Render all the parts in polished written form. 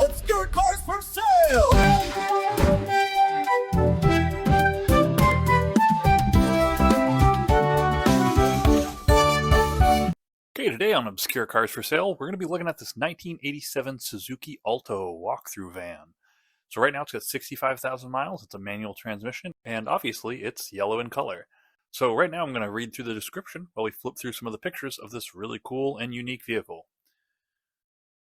Obscure cars for sale! Okay, today on Obscure Cars for Sale, we're going to be looking at this 1987 Suzuki Alto walkthrough van. So right now it's got 65,000 miles, it's a manual transmission, and obviously it's yellow in color. So right now I'm going to read through the description while we flip through some of the pictures of this really cool and unique vehicle.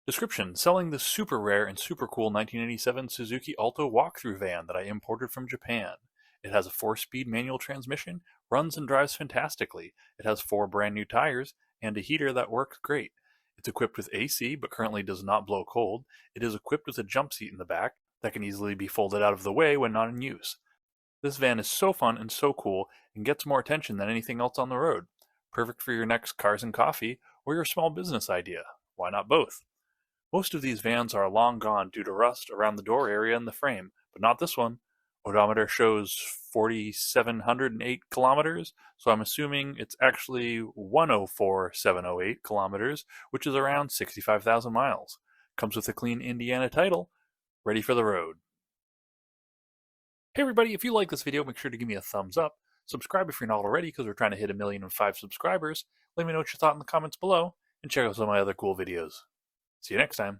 Description: selling the super rare and super cool 1987 Suzuki Alto walkthrough van that I imported from Japan. It has a 4-speed manual transmission, runs and drives fantastically. It has 4 brand new tires and a heater that works great. It's equipped with AC but currently does not blow cold. It is equipped with a jump seat in the back that can easily be folded out of the way when not in use. This van is so fun and so cool and gets more attention than anything else on the road. Perfect for your next cars and coffee or your small business idea. Why not both? Most of these vans are long gone due to rust around the door area and the frame, but not this one. Odometer shows 4,708 kilometers, so I'm assuming it's actually 104,708 kilometers, which is around 65,000 miles. Comes with a clean Indiana title, ready for the road. Hey everybody, if you like this video, make sure to give me a thumbs up. Subscribe if you're not already, because we're trying to hit 1,000,005 subscribers. Let me know what you thought in the comments below, and check out some of my other cool videos. See you next time.